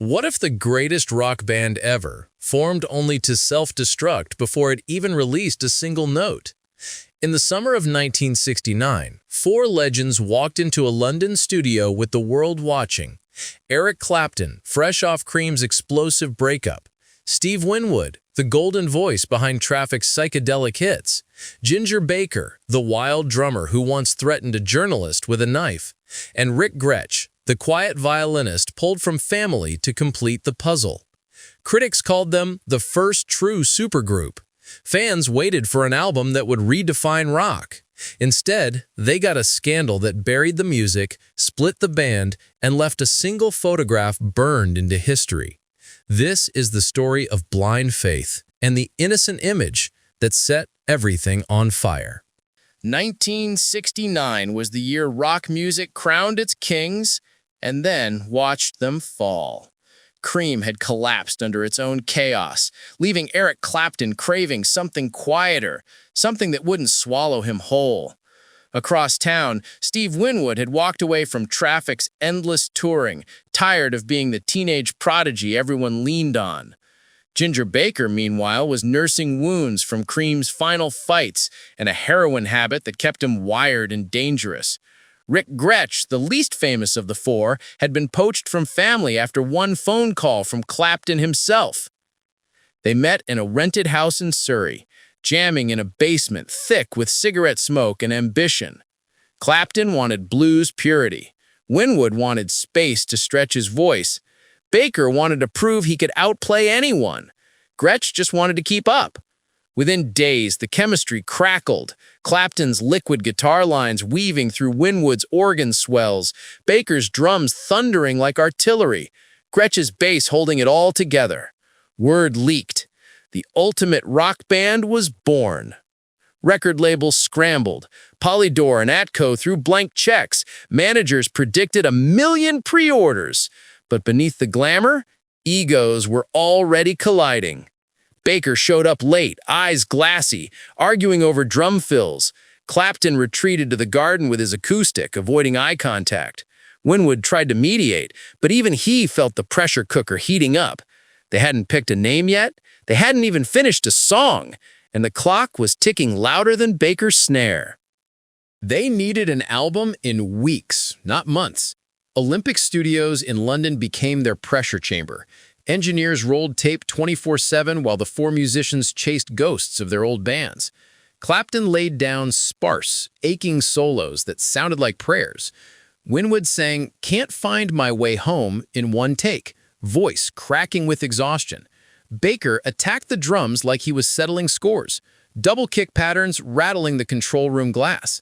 What if the greatest rock band ever formed only to self-destruct before it even released a single note? In the summer of 1969, four legends walked into a London studio with the world watching. Eric Clapton, fresh off Cream's explosive breakup. Steve Winwood, the golden voice behind Traffic's psychedelic hits. Ginger Baker, the wild drummer who once threatened a journalist with a knife. And Rick Grech, the quiet violinist pulled from family to complete the puzzle. Critics called them the first true supergroup. Fans waited for an album that would redefine rock. Instead, they got a scandal that buried the music, split the band, and left a single photograph burned into history. This is the story of blind faith and the innocent image that set everything on fire. 1969 was the year rock music crowned its kings and then watched them fall. Cream had collapsed under its own chaos, leaving Eric Clapton craving something quieter, something that wouldn't swallow him whole. Across town, Steve Winwood had walked away from Traffic's endless touring, tired of being the teenage prodigy everyone leaned on. Ginger Baker, meanwhile, was nursing wounds from Cream's final fights and a heroin habit that kept him wired and dangerous. Rick Grech, the least famous of the four, had been poached from family after one phone call from Clapton himself. They met in a rented house in Surrey, jamming in a basement thick with cigarette smoke and ambition. Clapton wanted blues purity. Winwood wanted space to stretch his voice. Baker wanted to prove he could outplay anyone. Grech just wanted to keep up. Within days, the chemistry crackled, Clapton's liquid guitar lines weaving through Winwood's organ swells, Baker's drums thundering like artillery, Grech's bass holding it all together. Word leaked. The ultimate rock band was born. Record labels scrambled. Polydor and Atco threw blank checks. Managers predicted 1 million pre-orders. But beneath the glamour, egos were already colliding. Baker showed up late, eyes glassy, arguing over drum fills. Clapton retreated to the garden with his acoustic, avoiding eye contact. Winwood tried to mediate, but even he felt the pressure cooker heating up. They hadn't picked a name yet. They hadn't even finished a song, and the clock was ticking louder than Baker's snare. They needed an album in weeks, not months. Olympic Studios in London became their pressure chamber. Engineers rolled tape 24/7 while the four musicians chased ghosts of their old bands. Clapton laid down sparse, aching solos that sounded like prayers. Winwood sang "Can't Find My Way Home" in one take, voice cracking with exhaustion. Baker attacked the drums like he was settling scores, double kick patterns rattling the control room glass.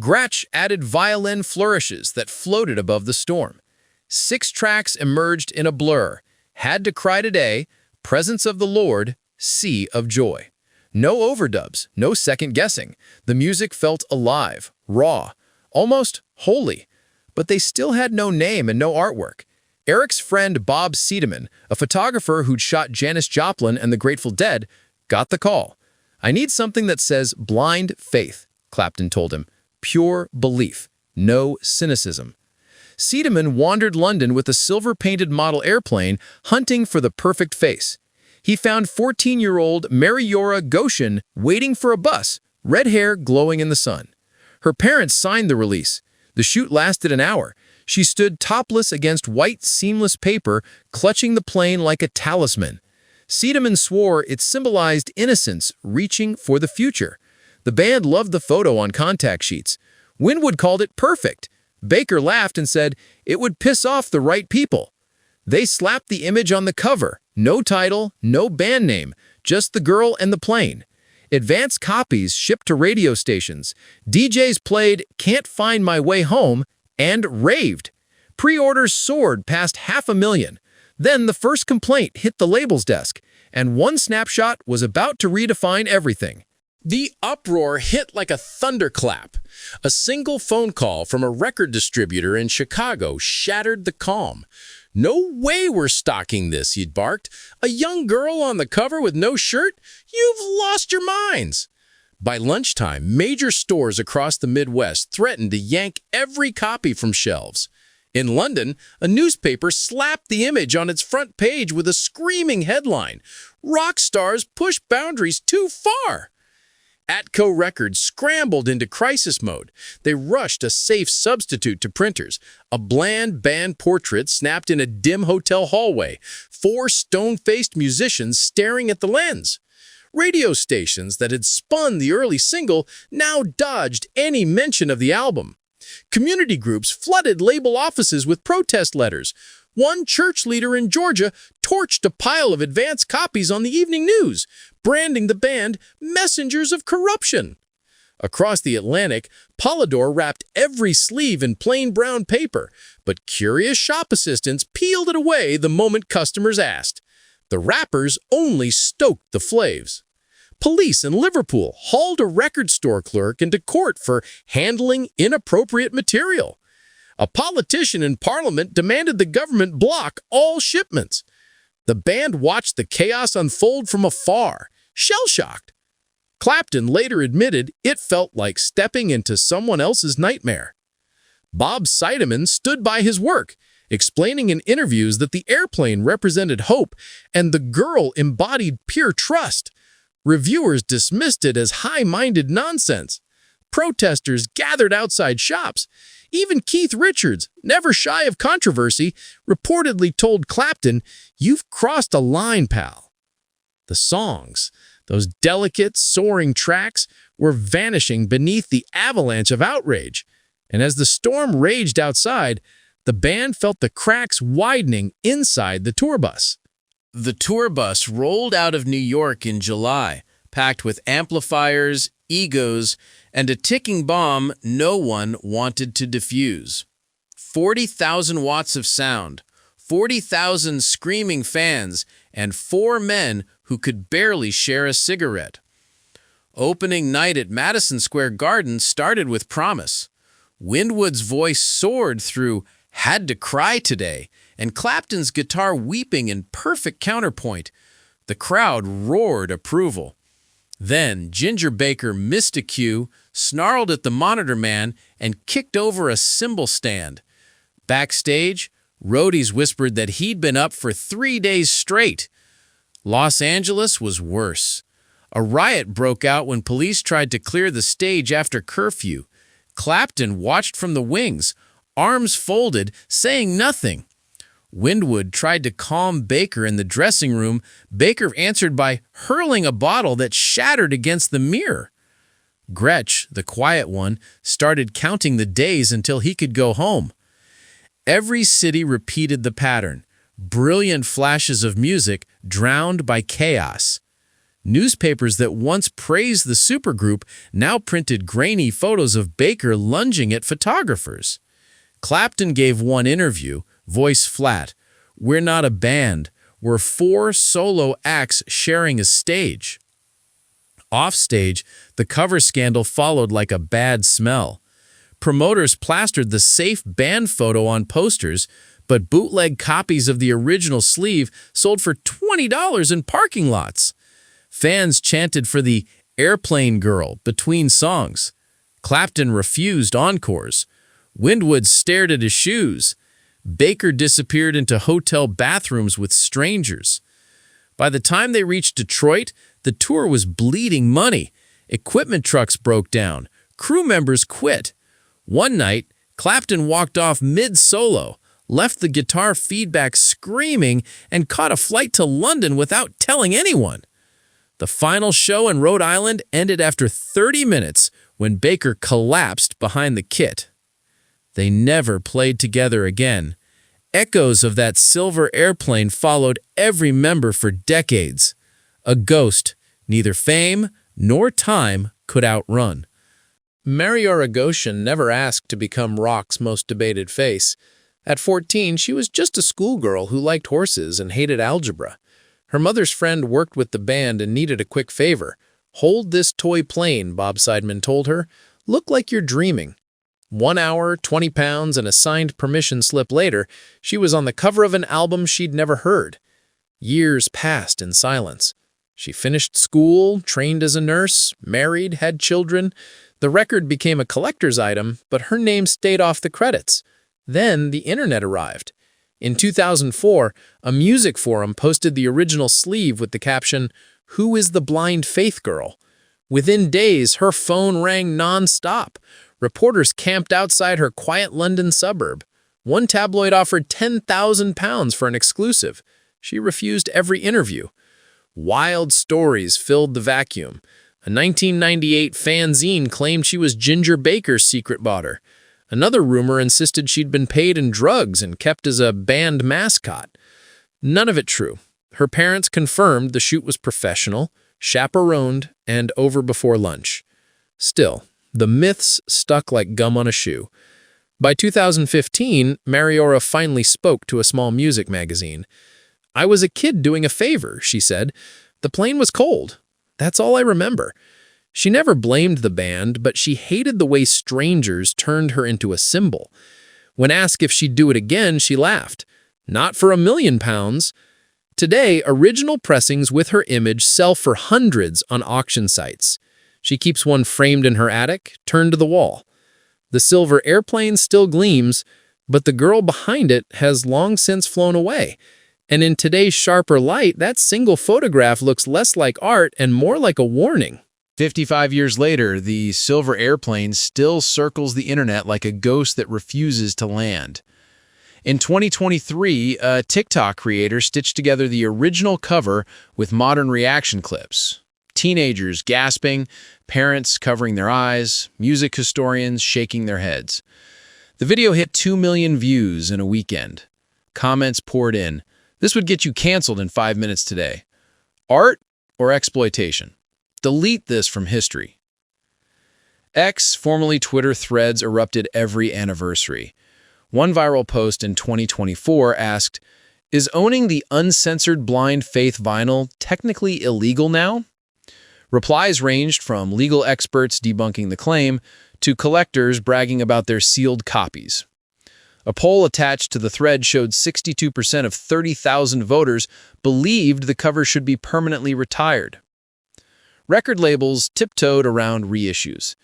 Grech added violin flourishes that floated above the storm. 6 tracks emerged in a blur: Had to Cry Today, Presence of the Lord, Sea of Joy. No overdubs, no second guessing. The music felt alive, raw, almost holy. But they still had no name and no artwork. Eric's friend Bob Sedeman, a photographer who'd shot Janis Joplin and the Grateful Dead, got the call. "I need something that says blind faith," Clapton told him. "Pure belief, no cynicism." Sedeman wandered London with a silver-painted model airplane, hunting for the perfect face. He found 14-year-old Mariora Goshen waiting for a bus, red hair glowing in the sun. Her parents signed the release. The shoot lasted an hour. She stood topless against white, seamless paper, clutching the plane like a talisman. Sedeman swore it symbolized innocence reaching for the future. The band loved the photo on contact sheets. Winwood called it perfect. Baker laughed and said it would piss off the right people. They slapped the image on the cover. No title, no band name, just the girl and the plane. Advance copies shipped to radio stations. DJs played "Can't Find My Way Home" and raved. Pre-orders soared past 500,000. Then the first complaint hit the label's desk, and one snapshot was about to redefine everything. The uproar hit like a thunderclap. A single phone call from a record distributor in Chicago shattered the calm. "No way we're stocking this," he'd barked. "A young girl on the cover with no shirt? You've lost your minds." By lunchtime, major stores across the Midwest threatened to yank every copy from shelves. In London, a newspaper slapped the image on its front page with a screaming headline, "Rock stars push boundaries too far." Atco Records scrambled into crisis mode. They rushed a safe substitute to printers, a bland band portrait snapped in a dim hotel hallway, 4 stone-faced musicians staring at the lens. Radio stations that had spun the early single now dodged any mention of the album. Community groups flooded label offices with protest letters. One church leader in Georgia torched a pile of advance copies on the evening news, branding the band messengers of corruption. Across the Atlantic, Polydor wrapped every sleeve in plain brown paper, but curious shop assistants peeled it away the moment customers asked. The wrappers only stoked the flaves. Police in Liverpool hauled a record store clerk into court for handling inappropriate material. A politician in Parliament demanded the government block all shipments. The band watched the chaos unfold from afar, shell-shocked. Clapton later admitted it felt like stepping into someone else's nightmare. Bob Sideman stood by his work, explaining in interviews that the airplane represented hope and the girl embodied pure trust. Reviewers dismissed it as high-minded nonsense. Protesters gathered outside shops. Even Keith Richards, never shy of controversy, reportedly told Clapton, "You've crossed a line, pal." The songs, those delicate, soaring tracks, were vanishing beneath the avalanche of outrage. And as the storm raged outside, the band felt the cracks widening inside the tour bus. The tour bus rolled out of New York in July, packed with amplifiers, egos, and a ticking bomb no one wanted to defuse. 40,000 watts of sound, 40,000 screaming fans, and 4 men who could barely share a cigarette. Opening night at Madison Square Garden started with promise. Winwood's voice soared through "Had to Cry Today," and Clapton's guitar weeping in perfect counterpoint. The crowd roared approval. Then Ginger Baker missed a cue, snarled at the monitor man, and kicked over a cymbal stand. Backstage, roadies whispered that he'd been up for 3 days straight. Los Angeles was worse. A riot broke out when police tried to clear the stage after curfew. Clapton watched from the wings, arms folded, saying nothing. Winwood tried to calm Baker in the dressing room. Baker answered by hurling a bottle that shattered against the mirror. Grech, the quiet one, started counting the days until he could go home. Every city repeated the pattern. Brilliant flashes of music drowned by chaos. Newspapers that once praised the supergroup now printed grainy photos of Baker lunging at photographers. Clapton gave one interview, voice flat. "We're not a band. We're 4 solo acts sharing a stage." Offstage, the cover scandal followed like a bad smell. Promoters plastered the safe band photo on posters, but bootleg copies of the original sleeve sold for $20 in parking lots. Fans chanted for the "Airplane Girl" between songs. Clapton refused encores. Winwood stared at his shoes. Baker disappeared into hotel bathrooms with strangers. By the time they reached Detroit, the tour was bleeding money. Equipment trucks broke down. Crew members quit. One night, Clapton walked off mid-solo, left the guitar feedback screaming, and caught a flight to London without telling anyone. The final show in Rhode Island ended after 30 minutes when Baker collapsed behind the kit. They never played together again. Echoes of that silver airplane followed every member for decades. A ghost neither fame nor time could outrun. Mariora Goshen never asked to become rock's most debated face. At 14, she was just a schoolgirl who liked horses and hated algebra. Her mother's friend worked with the band and needed a quick favor. "Hold this toy plane," Bob Sideman told her. "Look like you're dreaming." 1 hour, 20 pounds, and a signed permission slip later, she was on the cover of an album she'd never heard. Years passed in silence. She finished school, trained as a nurse, married, had children. The record became a collector's item, but her name stayed off the credits. Then the internet arrived. In 2004, a music forum posted the original sleeve with the caption, "Who is the blind faith girl?" Within days, her phone rang non-stop. Reporters camped outside her quiet London suburb. One tabloid offered £10,000 for an exclusive. She refused every interview. Wild stories filled the vacuum. A 1998 fanzine claimed she was Ginger Baker's secret botter. Another rumor insisted she'd been paid in drugs and kept as a band mascot. None of it true. Her parents confirmed the shoot was professional, chaperoned, and over before lunch. Still, the myths stuck like gum on a shoe. By 2015, Mariora finally spoke to a small music magazine. "I was a kid doing a favor," she said. "The plane was cold. That's all I remember." She never blamed the band, but she hated the way strangers turned her into a symbol. When asked if she'd do it again, she laughed. "Not for £1,000,000. Today, original pressings with her image sell for hundreds on auction sites. She keeps one framed in her attic, turned to the wall. The silver airplane still gleams, but the girl behind it has long since flown away. And in today's sharper light, that single photograph looks less like art and more like a warning. 55 years later, the silver airplane still circles the internet like a ghost that refuses to land. In 2023, a TikTok creator stitched together the original cover with modern reaction clips. Teenagers gasping, parents covering their eyes, music historians shaking their heads. The video hit 2 million views in a weekend. Comments poured in. "This would get you canceled in 5 minutes today. Art or exploitation? Delete this from history." X, formerly Twitter, Threads erupted every anniversary. One viral post in 2024 asked, "Is owning the uncensored blind faith vinyl technically illegal now?" Replies ranged from legal experts debunking the claim to collectors bragging about their sealed copies. A poll attached to the thread showed 62% of 30,000 voters believed the cover should be permanently retired. Record labels tiptoed around reissues.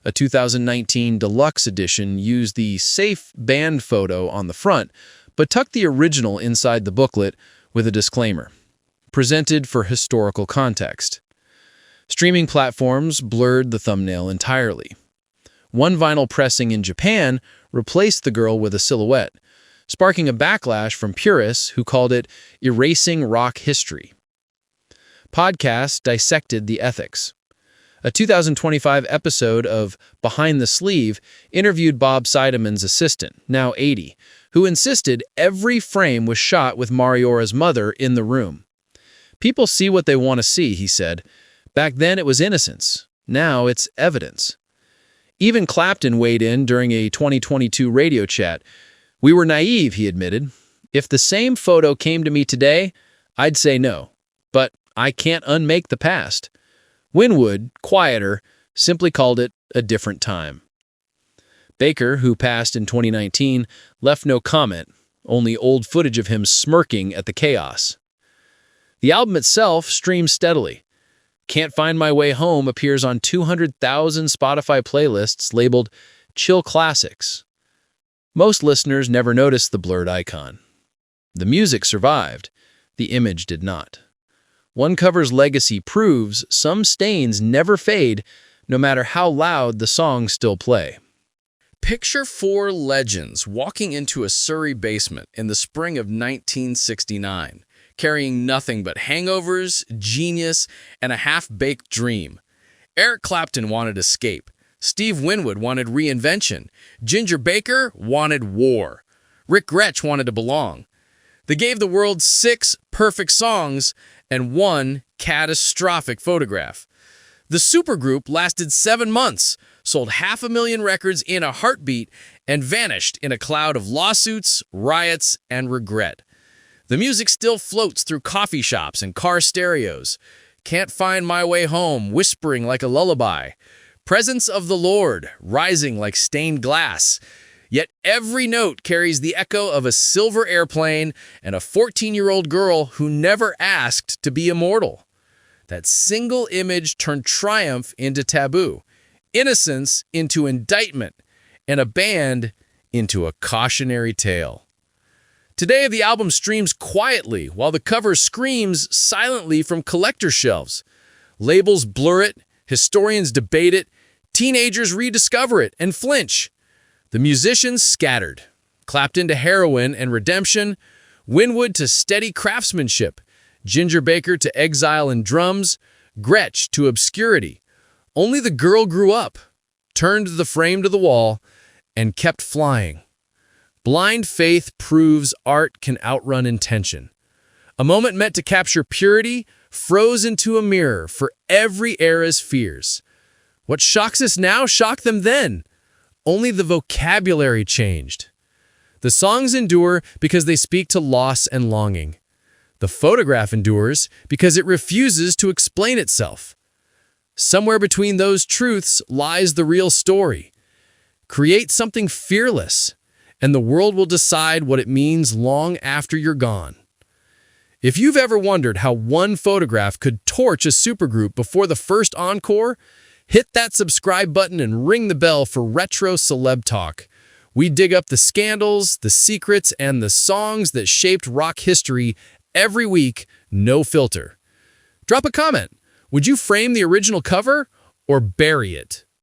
A 2019 deluxe edition used the safe band photo on the front, but tucked the original inside the booklet with a disclaimer. Presented for historical context. Streaming platforms blurred the thumbnail entirely. One vinyl pressing in Japan replaced the girl with a silhouette, sparking a backlash from purists who called it erasing rock history. Podcasts dissected the ethics. A 2025 episode of Behind the Sleeve interviewed Bob Seideman's assistant, now 80, who insisted every frame was shot with Mariora's mother in the room. "People see what they want to see," he said. "Back then it was innocence. Now it's evidence." Even Clapton weighed in during a 2022 radio chat. "We were naive," he admitted. "If the same photo came to me today, I'd say no. But I can't unmake the past." Winwood, quieter, simply called it a different time. Baker, who passed in 2019, left no comment, only old footage of him smirking at the chaos. The album itself streams steadily. Can't Find My Way Home appears on 200,000 Spotify playlists labeled Chill Classics. Most listeners never noticed the blurred icon. The music survived, the image did not. One cover's legacy proves some stains never fade, no matter how loud the songs still play. Picture four legends walking into a Surrey basement in the spring of 1969, carrying nothing but hangovers, genius, and a half-baked dream. Eric Clapton wanted escape. Steve Winwood wanted reinvention. Ginger Baker wanted war. Rick Grech wanted to belong. They gave the world 6 perfect songs and 1 catastrophic photograph. The Supergroup lasted 7 months, sold 500,000 records in a heartbeat, and vanished in a cloud of lawsuits, riots, and regret. The music still floats through coffee shops and car stereos. Can't Find My Way Home, whispering like a lullaby. Presence of the Lord, rising like stained glass. Yet every note carries the echo of a silver airplane and a 14-year-old girl who never asked to be immortal. That single image turned triumph into taboo, innocence into indictment, and a band into a cautionary tale. Today, the album streams quietly, while the cover screams silently from collector shelves. Labels blur it, historians debate it, teenagers rediscover it and flinch. The musicians scattered. Clapton to heroin and redemption, Winwood to steady craftsmanship, Ginger Baker to exile and drums, Grech to obscurity. Only the girl grew up, turned the frame to the wall, and kept flying. Blind faith proves art can outrun intention. A moment meant to capture purity froze into a mirror for every era's fears. What shocks us now shocked them then. Only the vocabulary changed. The songs endure because they speak to loss and longing. The photograph endures because it refuses to explain itself. Somewhere between those truths lies the real story. Create something fearless, and the world will decide what it means long after you're gone. If you've ever wondered how one photograph could torch a supergroup before the first encore, hit that subscribe button and ring the bell for retro celeb talk. We dig up the scandals, the secrets, and the songs that shaped rock history every week, no filter. Drop a comment. Would you frame the original cover or bury it?